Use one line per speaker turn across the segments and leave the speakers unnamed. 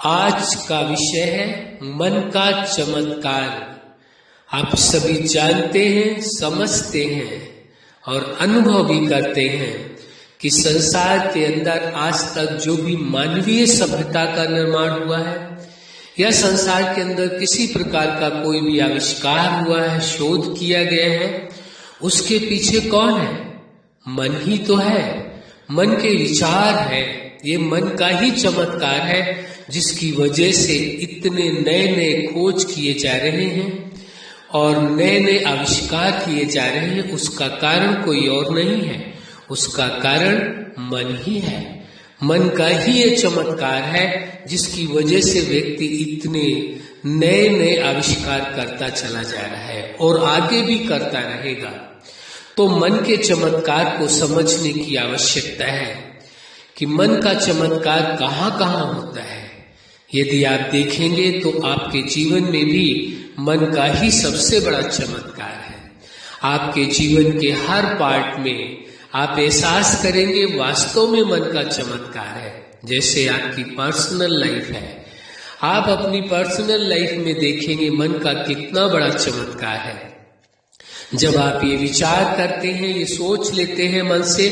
आज का विषय है मन का चमत्कार। आप सभी जानते हैं, समझते हैं और अनुभव भी करते हैं कि संसार के अंदर आज तक जो भी मानवीय सभ्यता का निर्माण हुआ है या संसार के अंदर किसी प्रकार का कोई भी आविष्कार हुआ है, शोध किया गया है, उसके पीछे कौन है? मन ही तो है। मन के विचार है, ये मन का ही चमत्कार है जिसकी वजह से इतने नए नए खोज किए जा रहे हैं और नए नए आविष्कार किए जा रहे हैं। उसका कारण कोई और नहीं है, उसका कारण मन ही है। मन का ही ये चमत्कार है जिसकी वजह से व्यक्ति इतने नए नए आविष्कार करता चला जा रहा है और आगे भी करता रहेगा। तो मन के चमत्कार को समझने की आवश्यकता है कि मन का चमत्कार कहाँ कहाँ होता है। यदि आप देखेंगे तो आपके जीवन में भी मन का ही सबसे बड़ा चमत्कार है। आपके जीवन के हर पार्ट में आप एहसास करेंगे वास्तव में मन का चमत्कार है। जैसे आपकी पर्सनल लाइफ है, आप अपनी पर्सनल लाइफ में देखेंगे मन का कितना बड़ा चमत्कार है। जब आप ये विचार करते हैं, ये सोच लेते हैं मन से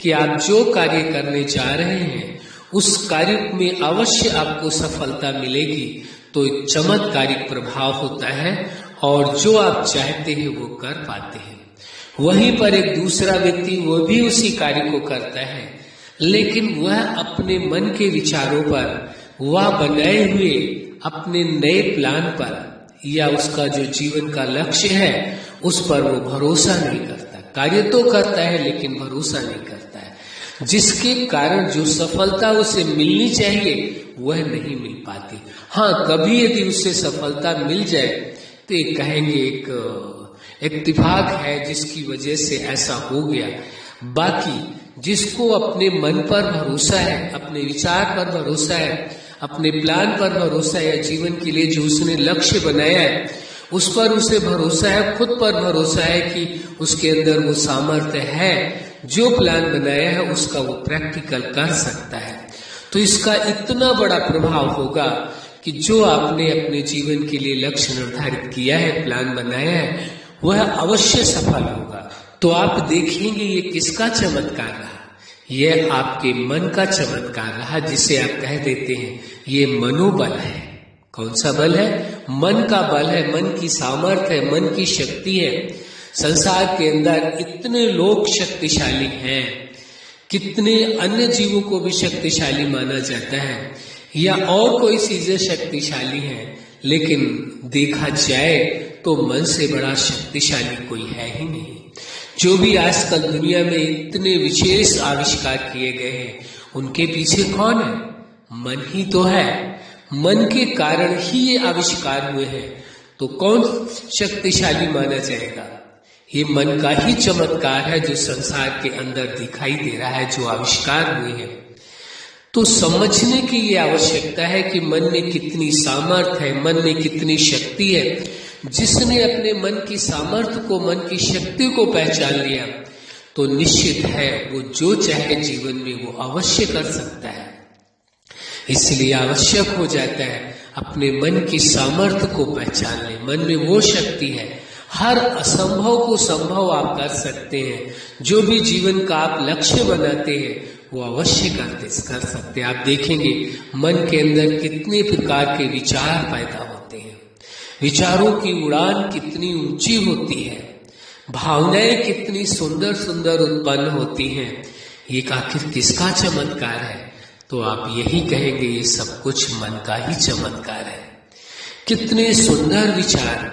कि आप जो कार्य करने जा रहे हैं उस कार्य में अवश्य आपको सफलता मिलेगी, तो एक चमत्कारिक प्रभाव होता है और जो आप चाहते हैं वो कर पाते हैं। वहीं पर एक दूसरा व्यक्ति वो भी उसी कार्य को करता है, लेकिन वह अपने मन के विचारों पर, वह बनाए हुए अपने नए प्लान पर या उसका जो जीवन का लक्ष्य है उस पर वो भरोसा नहीं करता। कार्य तो करता है लेकिन भरोसा नहीं करता है, जिसके कारण जो सफलता उसे मिलनी चाहिए वह नहीं मिल पाती। हाँ, कभी यदि उसे सफलता मिल जाए तो ये कहेंगे एक इत्तेफाक है जिसकी वजह से ऐसा हो गया। बाकी जिसको अपने मन पर भरोसा है, अपने विचार पर भरोसा है, अपने प्लान पर भरोसा है, जीवन के लिए जो उसने लक्ष्य बनाया है उस पर उसे भरोसा है, खुद पर भरोसा है कि उसके अंदर वो सामर्थ्य है, जो प्लान बनाया है उसका वो प्रैक्टिकल कर सकता है, तो इसका इतना बड़ा प्रभाव होगा कि जो आपने अपने जीवन के लिए लक्ष्य निर्धारित किया है, प्लान बनाया है, वह अवश्य सफल होगा। तो आप देखेंगे ये किसका चमत्कार रहा? यह आपके मन का चमत्कार रहा, जिसे आप कह देते हैं ये मनोबल है। कौन सा बल है? मन का बल है, मन की सामर्थ्य है, मन की शक्ति है। संसार के अंदर इतने लोग शक्तिशाली हैं, कितने अन्य जीवों को भी शक्तिशाली माना जाता है या और कोई चीजें शक्तिशाली हैं, लेकिन देखा जाए तो मन से बड़ा शक्तिशाली कोई है ही नहीं। जो भी आजकल दुनिया में इतने विशेष आविष्कार किए गए हैं उनके पीछे कौन है? मन ही तो है। मन के कारण ही ये आविष्कार हुए हैं, तो कौन शक्तिशाली माना जाएगा? ये मन का ही चमत्कार है जो संसार के अंदर दिखाई दे रहा है, जो आविष्कार हुए हैं। तो समझने की ये आवश्यकता है कि मन में कितनी सामर्थ्य है, मन में कितनी शक्ति है। जिसने अपने मन की सामर्थ्य को, मन की शक्ति को पहचान लिया तो निश्चित है वो जो चाहे जीवन में वो अवश्य कर सकता है। इसलिए आवश्यक हो जाता है अपने मन की सामर्थ्य को पहचान ले। मन में वो शक्ति है, हर असंभव को संभव आप कर सकते हैं। जो भी जीवन का आप लक्ष्य बनाते हैं वो अवश्य कर सकते हैं। आप देखेंगे मन के अंदर कितने प्रकार के विचार पैदा होते हैं, विचारों की उड़ान कितनी ऊंची होती है, भावनाएं कितनी सुंदर सुंदर उत्पन्न होती हैं। ये आखिर किसका चमत्कार है? तो आप यही कहेंगे ये सब कुछ मन का ही चमत्कार है। कितने सुंदर विचार।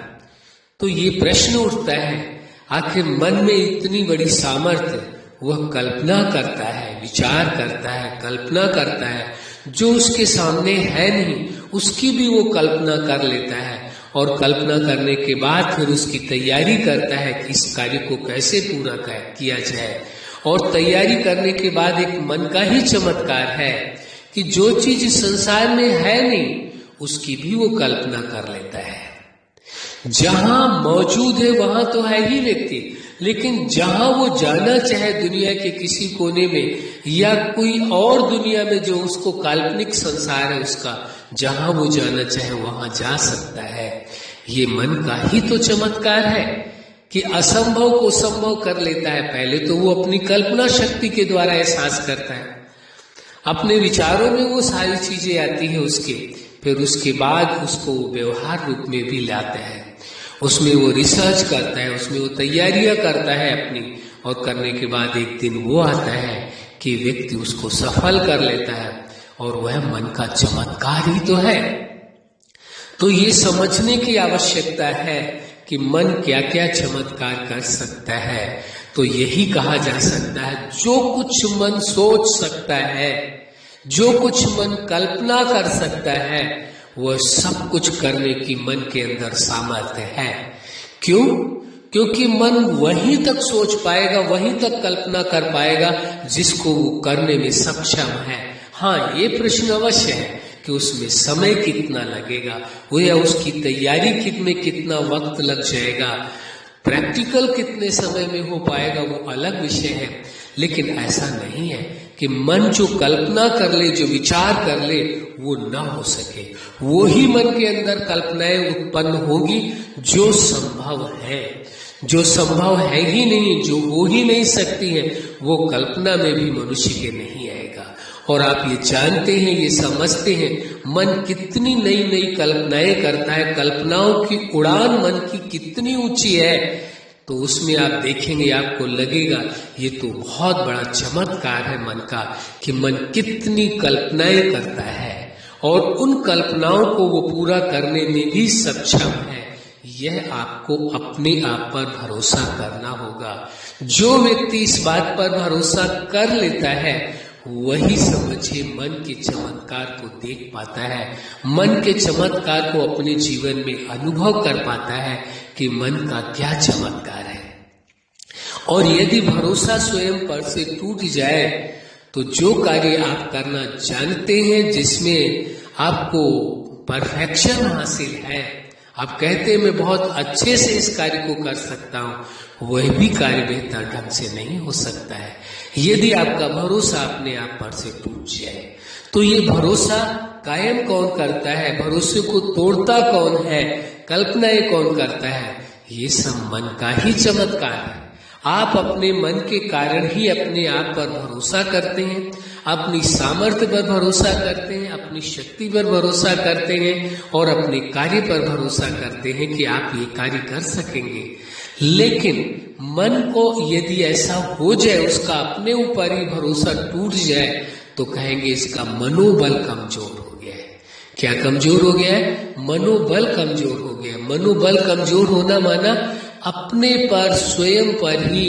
तो ये प्रश्न उठता है, आखिर मन में इतनी बड़ी सामर्थ्य, वह कल्पना करता है, विचार करता है, कल्पना करता है, जो उसके सामने है नहीं उसकी भी वो कल्पना कर लेता है और कल्पना करने के बाद फिर उसकी तैयारी करता है कि इस कार्य को कैसे पूरा किया जाए। और तैयारी करने के बाद एक मन का ही चमत्कार है कि जो चीज संसार में है नहीं उसकी भी वो कल्पना कर लेता है। जहां मौजूद है वहां तो है ही व्यक्ति, लेकिन जहां वो जाना चाहे दुनिया के किसी कोने में या कोई और दुनिया में जो उसको काल्पनिक संसार है उसका, जहां वो जाना चाहे वहां जा सकता है। ये मन का ही तो चमत्कार है कि असंभव को संभव कर लेता है। पहले तो वो अपनी कल्पना शक्ति के द्वारा एहसास करता है, अपने विचारों में वो सारी चीजें आती है उसके, फिर उसके बाद उसको व्यवहार रूप में भी लाता है, उसमें वो रिसर्च करता है, उसमें वो तैयारियां करता है अपनी, और करने के बाद एक दिन वो आता है कि व्यक्ति उसको सफल कर लेता है, और वह मन का चमत्कार ही तो है। तो ये समझने की आवश्यकता है कि मन क्या क्या चमत्कार कर सकता है। तो यही कहा जा सकता है, जो कुछ मन सोच सकता है, जो कुछ मन कल्पना कर सकता है, वह सब कुछ करने की मन के अंदर सामर्थ्य है। क्यों? क्योंकि मन वहीं तक सोच पाएगा, वहीं तक कल्पना कर पाएगा जिसको वो करने में सक्षम है। हाँ, ये प्रश्न अवश्य है कि उसमें समय कितना लगेगा, वो या उसकी तैयारी में कितना वक्त लग जाएगा, प्रैक्टिकल कितने समय में हो पाएगा, वो अलग विषय है। लेकिन ऐसा नहीं है कि मन जो कल्पना कर ले, जो विचार कर ले, वो ना हो सके। वो ही मन के अंदर कल्पनाएं उत्पन्न होगी जो संभव है। जो संभव है ही नहीं, जो हो ही नहीं सकती है, वो कल्पना में भी मनुष्य के नहीं आएगा। और आप ये जानते हैं, ये समझते हैं, मन कितनी नई नई कल्पनाएं करता है, कल्पनाओं की उड़ान मन की कितनी ऊंची है। तो उसमें आप देखेंगे, आपको लगेगा ये तो बहुत बड़ा चमत्कार है मन का, कि मन कितनी कल्पनाएं करता है और उन कल्पनाओं को वो पूरा करने में भी सक्षम है। यह आपको अपने आप पर भरोसा करना होगा। जो व्यक्ति इस बात पर भरोसा कर लेता है, वही समझिए मन के चमत्कार को देख पाता है, मन के चमत्कार को अपने जीवन में अनुभव कर पाता है कि मन का क्या चमत्कार है। और यदि भरोसा स्वयं पर से टूट जाए तो जो कार्य आप करना जानते हैं, जिसमें आपको परफेक्शन हासिल है, आप कहते हैं मैं बहुत अच्छे से इस कार्य को कर सकता हूं, वह भी कार्य बेहतर ढंग से नहीं हो सकता है यदि आपका भरोसा अपने आप पर से टूट जाए। तो ये भरोसा कायम कौन करता है, भरोसे को तोड़ता कौन है, कल्पनाएं कौन करता है? ये सब मन का ही चमत्कार है। आप अपने मन के कारण ही अपने आप पर भरोसा करते हैं, अपनी सामर्थ्य पर भरोसा करते हैं, अपनी शक्ति पर भरोसा करते हैं और अपने कार्य पर भरोसा करते हैं कि आप ये कार्य कर सकेंगे। लेकिन मन को यदि ऐसा हो जाए, उसका अपने ऊपर ही भरोसा टूट जाए, तो कहेंगे इसका मनोबल कमजोर हो गया है। क्या कमजोर हो गया है? मनोबल कमजोर हो गया। मनोबल कमजोर होना माना अपने पर, स्वयं पर ही,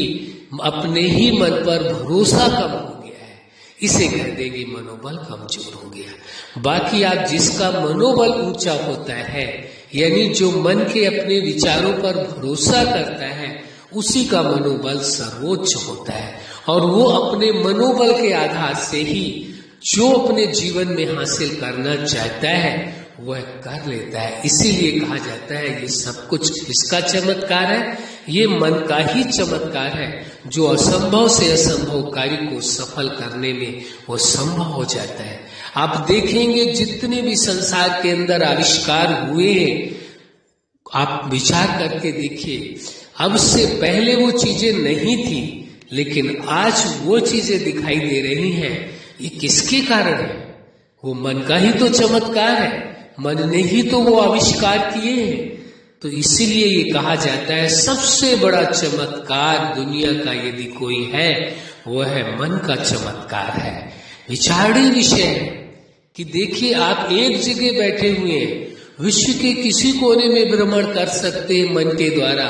अपने ही मन पर भरोसा कम हो गया है, इसे कह देंगे मनोबल कमजोर हो गया। बाकी आप जिसका मनोबल ऊंचा होता है, यानी जो मन के अपने विचारों पर भरोसा करता है, उसी का मनोबल सर्वोच्च होता है और वो अपने मनोबल के आधार से ही जो अपने जीवन में हासिल करना चाहता है वह कर लेता है। इसीलिए कहा जाता है ये सब कुछ किसका चमत्कार है? ये मन का ही चमत्कार है, जो असंभव से असंभव कार्य को सफल करने में वो संभव हो जाता है। आप देखेंगे जितने भी संसार के अंदर आविष्कार हुए हैं, आप विचार करके देखिए, अब से पहले वो चीजें नहीं थी, लेकिन आज वो चीजें दिखाई दे रही हैं। ये किसके कारण है? वो मन का ही तो चमत्कार है, मन ने ही तो वो आविष्कार किए हैं। तो इसीलिए ये कहा जाता है सबसे बड़ा चमत्कार दुनिया का यदि कोई है, वह है मन का चमत्कार है। विचारणीय विषय है कि देखिए, आप एक जगह बैठे हुए हैं, विश्व के किसी कोने में भ्रमण कर सकते हैं मन के द्वारा,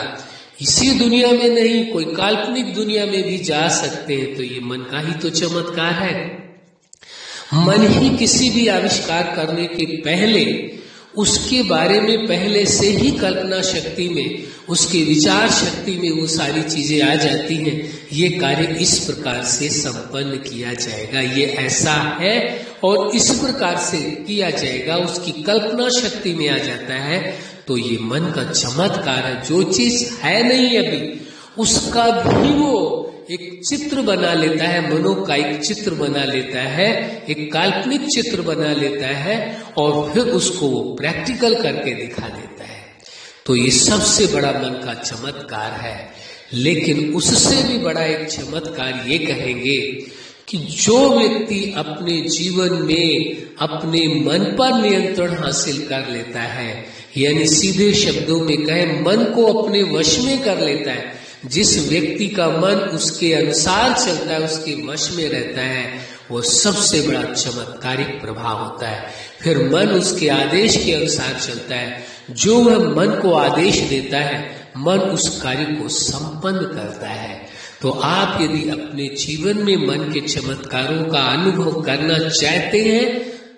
इसी दुनिया में नहीं, कोई काल्पनिक दुनिया में भी जा सकते हैं। तो ये मन का ही तो चमत्कार है। मन ही किसी भी आविष्कार करने के पहले उसके बारे में पहले से ही कल्पना शक्ति में, उसके विचार शक्ति में वो सारी चीजें आ जाती हैं। ये कार्य इस प्रकार से संपन्न किया जाएगा, ये ऐसा है और इस प्रकार से किया जाएगा, उसकी कल्पना शक्ति में आ जाता है। तो ये मन का चमत्कार है। जो चीज है नहीं अभी, उसका भी वो एक चित्र बना लेता है, मनो का एक चित्र बना लेता है, एक काल्पनिक चित्र बना लेता है और फिर उसको प्रैक्टिकल करके दिखा देता है। तो ये सबसे बड़ा मन का चमत्कार है। लेकिन उससे भी बड़ा एक चमत्कार ये कहेंगे कि जो व्यक्ति अपने जीवन में अपने मन पर नियंत्रण हासिल कर लेता है, यानी सीधे शब्दों में कहें मन को अपने वश में कर लेता है, जिस व्यक्ति का मन उसके अनुसार चलता है, उसके वश में रहता है, वो सबसे बड़ा चमत्कारिक प्रभाव होता है। फिर मन उसके आदेश के अनुसार चलता है, जो वह मन को आदेश देता है मन उस कार्य को संपन्न करता है। तो आप यदि अपने जीवन में मन के चमत्कारों का अनुभव करना चाहते हैं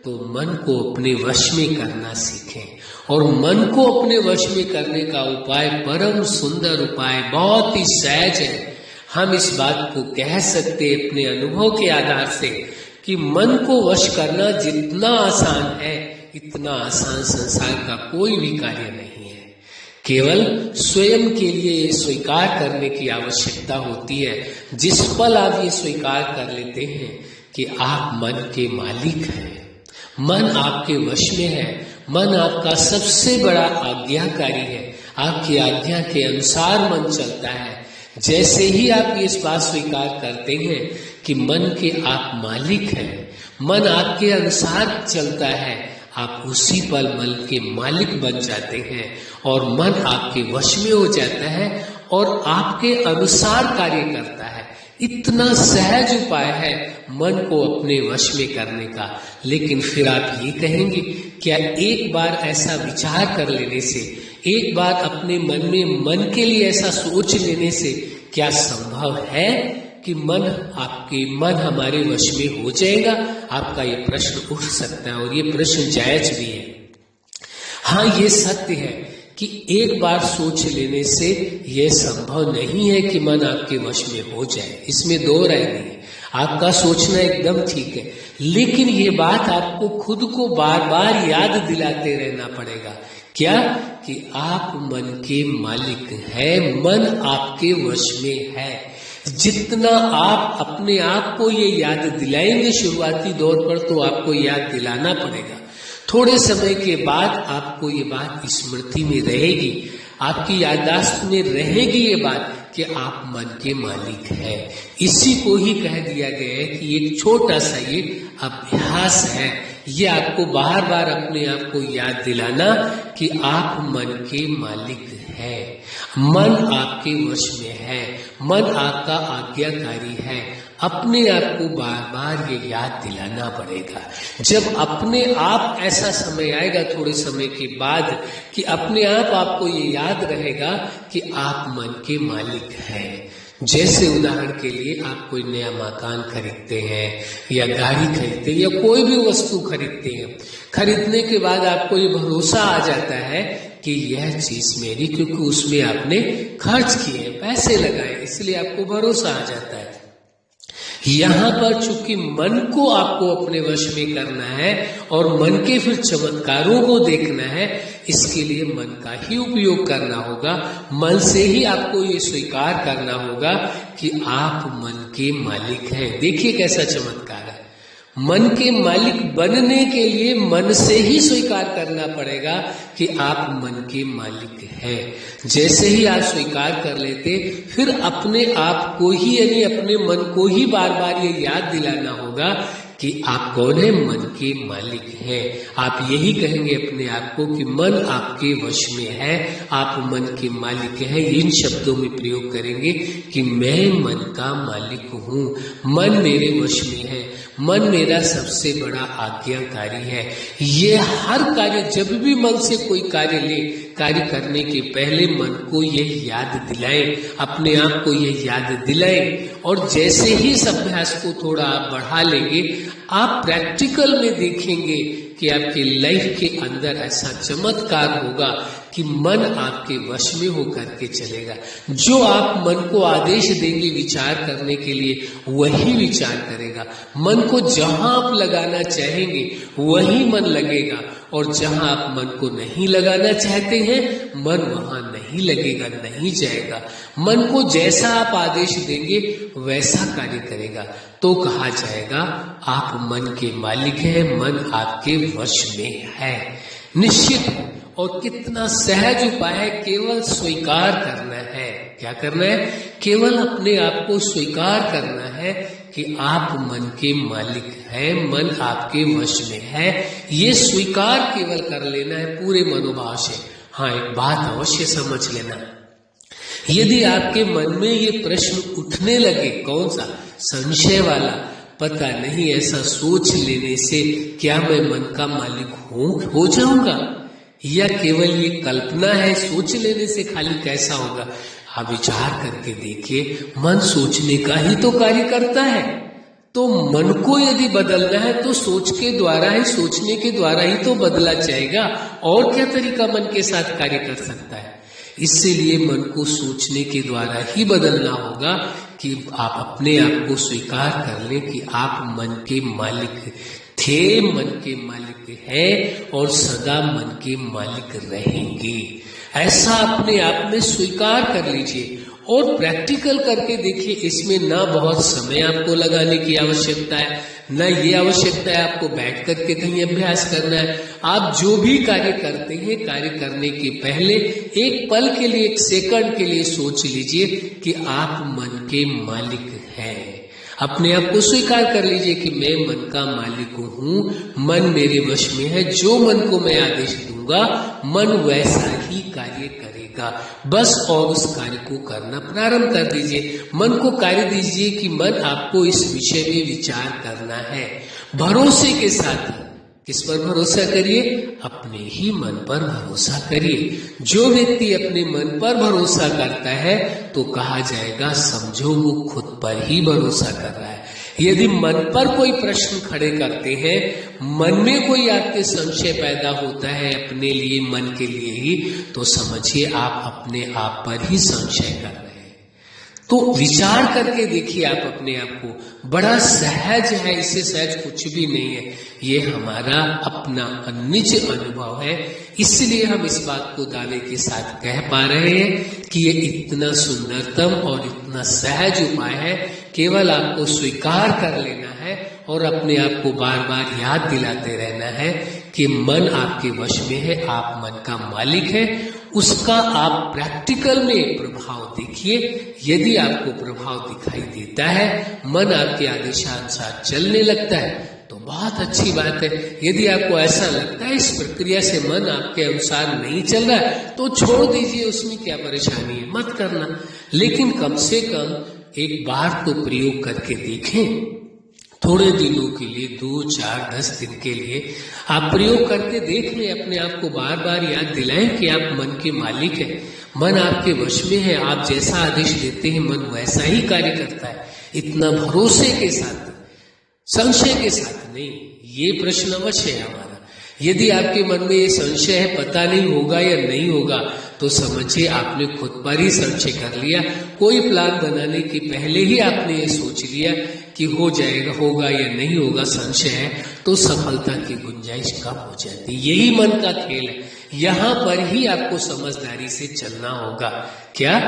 तो मन को अपने वश में करना सीखें। और मन को अपने वश में करने का उपाय, परम सुंदर उपाय, बहुत ही सहज है। हम इस बात को कह सकते हैं अपने अनुभव के आधार से कि मन को वश करना जितना आसान है इतना आसान संसार का कोई भी कार्य नहीं है। केवल स्वयं के लिए ये स्वीकार करने की आवश्यकता होती है। जिस पल आप ये स्वीकार कर लेते हैं कि आप मन के मालिक हैं, मन आपके वश में है, मन आपका सबसे बड़ा आज्ञाकारी है, आपकी आज्ञा के अनुसार मन चलता है। जैसे ही आप ये बात स्वीकार करते हैं कि मन के आप मालिक हैं, मन आपके अनुसार चलता है, आप उसी पल मन के मालिक बन जाते हैं और मन आपके वश में हो जाता है और आपके अनुसार कार्य करता है। इतना सहज उपाय है मन को अपने वश में करने का। लेकिन फिर आप ये कहेंगे, क्या एक बार ऐसा विचार कर लेने से, एक बार अपने मन में मन के लिए ऐसा सोच लेने से क्या संभव है कि मन हमारे वश में हो जाएगा? आपका ये प्रश्न उठ सकता है और ये प्रश्न जायज भी है। हाँ, ये सत्य है कि एक बार सोच लेने से यह संभव नहीं है कि मन आपके वश में हो जाए, इसमें दो राय नहीं है। आपका सोचना एकदम ठीक है, लेकिन ये बात आपको खुद को बार बार याद दिलाते रहना पड़ेगा। क्या? कि आप मन के मालिक हैं, मन आपके वश में है। जितना आप अपने आप को ये याद दिलाएंगे शुरुआती दौर पर, तो आपको याद दिलाना पड़ेगा। थोड़े समय के बाद आपको ये बात स्मृति में रहेगी, आपकी याददाश्त में रहेगी ये बात कि आप मन के मालिक हैं। इसी को ही कह दिया गया है कि एक छोटा सा ये अभ्यास है, ये आपको बार बार अपने आप को याद दिलाना कि आप मन के मालिक हैं, मन आपके वश में है, मन आपका आज्ञाकारी है। अपने आप को बार बार ये याद दिलाना पड़ेगा। जब अपने आप ऐसा समय आएगा थोड़े समय के बाद कि अपने आप आपको ये याद रहेगा कि आप मन के मालिक हैं। जैसे उदाहरण के लिए आप कोई नया मकान खरीदते हैं या गाड़ी खरीदते हैं या कोई भी वस्तु खरीदते हैं, खरीदने के बाद आपको ये भरोसा आ जाता है कि यह चीज मेरी, क्योंकि उसमें आपने खर्च किए, पैसे लगाए, इसलिए आपको भरोसा आ जाता है। यहाँ पर चूंकि मन को आपको अपने वश में करना है और मन के फिर चमत्कारों को देखना है, इसके लिए मन का ही उपयोग करना होगा। मन से ही आपको ये स्वीकार करना होगा कि आप मन के मालिक हैं। देखिए कैसा चमत्कार है। मन के मालिक बनने के लिए मन से ही स्वीकार करना पड़ेगा कि आप मन के मालिक हैं। जैसे ही आप स्वीकार कर लेते, फिर अपने आप को ही, यानी अपने मन को ही बार बार ये याद दिलाना होगा कि आप कौन है, मन के मालिक हैं। आप यही कहेंगे अपने आप को कि मन आपके वश में है, आप मन के मालिक हैं। इन शब्दों में प्रयोग करेंगे कि मैं मन का मालिक हूँ, मन मेरे वश में है, मन मेरा सबसे बड़ा आज्ञाकारी है। ये हर कार्य, जब भी मन से कोई कार्य ले, कार्य करने के पहले मन को यह याद दिलाएं, अपने आप को यह याद दिलाएं। और जैसे ही इस अभ्यास को थोड़ा आप बढ़ा लेंगे, आप प्रैक्टिकल में देखेंगे कि आपके लाइफ के अंदर ऐसा चमत्कार होगा कि मन आपके वश में होकर के चलेगा। जो आप मन को आदेश देंगे विचार करने के लिए वही विचार करेगा। मन को जहां आप लगाना चाहेंगे वही मन लगेगा, और जहां आप मन को नहीं लगाना चाहते हैं मन वहां नहीं लगेगा, नहीं जाएगा। मन को जैसा आप आदेश देंगे वैसा कार्य करेगा। तो कहा जाएगा आप मन के मालिक हैं, मन आपके वश में है। निश्चित और कितना सहज उपाय है, केवल स्वीकार करना है। क्या करना है? केवल अपने आप को स्वीकार करना है कि आप मन के मालिक हैं, मन आपके वश में है। ये स्वीकार केवल कर लेना है पूरे मनोभाव से। हाँ, एक बात अवश्य समझ लेना, यदि आपके मन में ये प्रश्न उठने लगे, कौन सा? संशय वाला, पता नहीं ऐसा सोच लेने से क्या मैं मन का मालिक हो जाऊंगा, या केवल ये कल्पना है, सोच लेने से खाली कैसा होगा? आप विचार करके देखिए, मन सोचने का ही तो कार्य करता है। तो मन को यदि बदलना है तो सोच के द्वारा ही, सोचने के द्वारा ही तो बदला जाएगा। और क्या तरीका मन के साथ कार्य कर सकता है? इसीलिए मन को सोचने के द्वारा ही बदलना होगा कि आप अपने आप को स्वीकार कर लें कि आप मन के मालिक थे, मन के मालिक हैं और सदा मन के मालिक रहेंगे। ऐसा अपने आप में स्वीकार कर लीजिए और प्रैक्टिकल करके देखिए। इसमें ना बहुत समय आपको लगाने की आवश्यकता है, ना ये आवश्यकता है आपको बैठ करके कहीं अभ्यास करना है। आप जो भी कार्य करते हैं, कार्य करने के पहले एक पल के लिए, एक सेकंड के लिए सोच लीजिए कि आप मन के मालिक हैं। अपने आप को स्वीकार कर लीजिए कि मैं मन का मालिक हूँ, मन मेरे वश में है। जो मन को मैं आदेश दूंगा मन वैसा ही कार्य करेगा। बस और उस कार्य को करना प्रारंभ कर दीजिए। मन को कार्य दीजिए कि मन आपको इस विषय में विचार करना है। भरोसे के साथ किस पर भरोसा करिए? अपने ही मन पर भरोसा करिए। जो व्यक्ति अपने मन पर भरोसा करता है तो कहा जाएगा समझो वो खुद पर ही भरोसा कर रहा है। यदि मन पर कोई प्रश्न खड़े करते हैं, मन में कोई आपके संशय पैदा होता है अपने लिए, मन के लिए ही, तो समझिए आप अपने आप पर ही संशय कर रहे हैं। तो विचार करके देखिए आप अपने आप को, बड़ा सहज है, इससे सहज कुछ भी नहीं है। ये हमारा अपना निज अनुभव है, इसलिए हम इस बात को दावे के साथ कह पा रहे हैं कि ये इतना सुंदरतम और इतना सहज उपाय है। केवल आपको स्वीकार कर लेना है और अपने आप को बार बार याद दिलाते रहना है कि मन आपके वश में है, आप मन का मालिक हैं। उसका आप प्रैक्टिकल में प्रभाव देखिए। यदि आपको प्रभाव दिखाई देता है, मन आपके आदेशानुसार चलने लगता है तो बहुत अच्छी बात है। यदि आपको ऐसा लगता है इस प्रक्रिया से मन आपके अनुसार नहीं चल रहा है तो छोड़ दीजिए, उसमें क्या परेशानी है, मत करना। लेकिन कम से कम एक बार तो प्रयोग करके देखें। थोड़े दिनों के लिए, 2, 4, 10 दिन के लिए आप प्रयोग करके देख लें। अपने आप को बार बार याद दिलाएं कि आप मन के मालिक हैं, मन आपके वश में है। आप जैसा आदेश देते हैं मन वैसा ही कार्य करता है। इतना भरोसे के साथ, संशय के साथ नहीं। ये प्रश्न अवश्य है हमारा। यदि आपके मन में ये संशय है, पता नहीं होगा या नहीं होगा, तो समझिए आपने खुद पर ही संशय कर लिया। कोई प्लान बनाने के पहले ही आपने ये सोच लिया कि हो जाएगा, होगा या नहीं होगा, संशय है, तो सफलता की गुंजाइश कम हो जाती। यही मन का खेल है। यहाँ पर ही आपको समझदारी से चलना होगा। क्या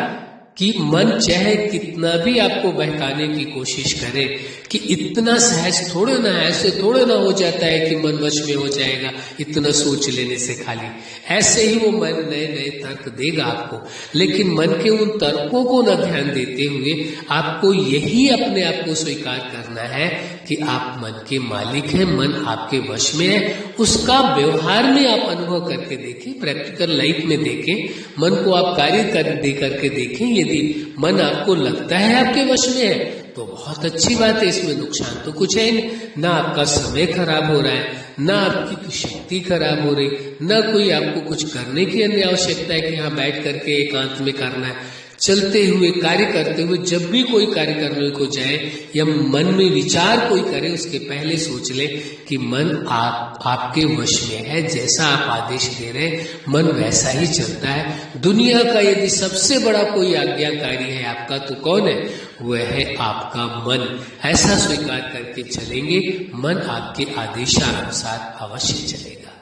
कि मन चाहे कितना भी आपको बहकाने की कोशिश करे कि इतना सहज थोड़े ना, ऐसे थोड़े ना हो जाता है कि मन वश में हो जाएगा इतना सोच लेने से खाली। ऐसे ही वो मन नए नए तर्क देगा आपको, लेकिन मन के उन तर्कों को न ध्यान देते हुए आपको यही अपने आप को स्वीकार करना है कि आप मन के मालिक हैं, मन आपके वश में है। उसका व्यवहार में आप अनुभव करके देखें, प्रैक्टिकल लाइफ में देखें, मन को आप कार्य करके देखें। यदि मन आपको लगता है आपके वश में है तो बहुत अच्छी बात है, इसमें नुकसान तो कुछ है नहीं। ना आपका समय खराब हो रहा है, ना आपकी शक्ति खराब हो रही, ना कोई आपको कुछ करने की अन्य आवश्यकता है कि यहाँ बैठ करके एकांत में करना है। चलते हुए, कार्य करते हुए, जब भी कोई कार्य करने को जाए या मन में विचार कोई करे, उसके पहले सोच ले कि मन आपके वश में है, जैसा आप आदेश दे रहे मन वैसा ही चलता है। दुनिया का यदि सबसे बड़ा कोई आज्ञाकारी है आपका तो कौन है? वह है आपका मन। ऐसा स्वीकार करके चलेंगे, मन आपके आदेशानुसार अवश्य चलेगा।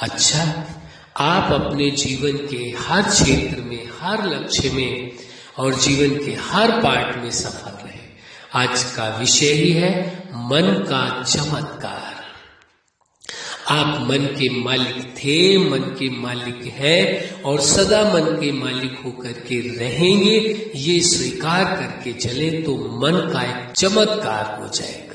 अच्छा, आप अपने जीवन के हर क्षेत्र में, हर लक्ष्य में और जीवन के हर पार्ट में सफल रहे। आज का विषय ही है मन का चमत्कार। आप मन के मालिक थे, मन के मालिक हैं और सदा मन के मालिक होकर के रहेंगे। ये स्वीकार करके चले तो मन का एक चमत्कार हो जाएगा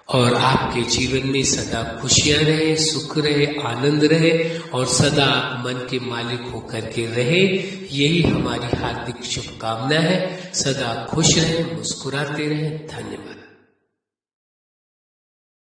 और आपके जीवन में सदा खुशियां रहे, सुख रहे, आनंद रहे और सदा आप मन के मालिक होकर के रहे। यही हमारी हार्दिक शुभकामना है। सदा खुश रहे, मुस्कुराते रहे। धन्यवाद।